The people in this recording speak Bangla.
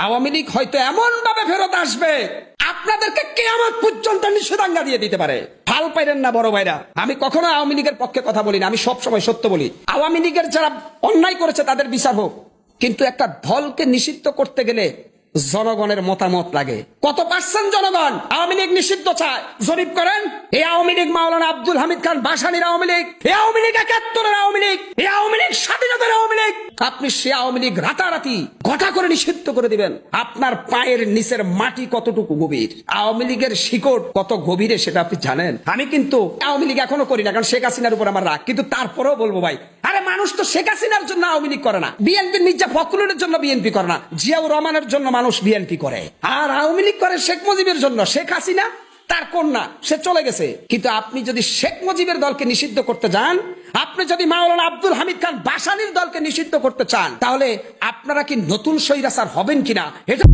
আওয়ামী লীগ হয়তো এমন ভাবে ফেরত আসবে আপনাদেরকে কিয়ামত পর্যন্ত নিষেধাজ্ঞা দিয়ে দিতে পারে। হাল পাইরেন না বড় ভাইরা, আমি কখনো আওয়ামী লীগের পক্ষে কথা বলি না, আমি সব সময় সত্য বলি। আওয়ামী লীগের যারা অন্যায় করেছে তাদের বিচার হোক, কিন্তু একটা দলকে নিষিদ্ধ করতে গেলে জনগণের মতামত লাগে। কত পার্সেন্ট জনগণ আওয়ামী লীগ নিষিদ্ধ চায় জরিপ করেন। এই আওয়ামী লীগ মাওলানা আব্দুল হামিদ খান ভাসানীর আওয়ামী লীগ, এই আওয়ামী লীগ ৭১-এর আওয়ামী লীগ, এই আওয়ামী লীগ স্বাধীনতার আওয়ামী লীগ। আপনি সে আওয়ামী লীগ রাতারাতি ঘটা করে নিষিদ্ধ করে দিবেন, আপনার পায়ের নিচের মাটি কতটুকু গভীর, আওয়ামী লীগের শিকড় কত গভীরে সেটা আপনি জানেন। আমি কিন্তু আওয়ামী লীগ এখনো করি না, কারণ শেখ হাসিনার উপর আমার রাগ, কিন্তু তারপরেও বলবো ভাই, আরে মানুষ তো শেখ হাসিনার জন্য আওয়ামী লীগ করে না, বিএনপির মির্জা ফখরুলের জন্য বিএনপি করে না, জিয়াউর রহমানের জন্য মানুষ বিএনপি করে, আর আওয়ামী লীগ করে শেখ মুজিবের জন্য। শেখ হাসিনা তার কন্যা, সে চলে গেছে, কিন্তু আপনি যদি শেখ মুজিবের দলকে নিষিদ্ধ করতে যান, আপনি যদি মাওলানা আব্দুল হামিদ খান ভাসানীর দলকে নিষিদ্ধ করতে চান, তাহলে আপনারা কি নতুন স্বৈরাচার হবেন কিনা এটা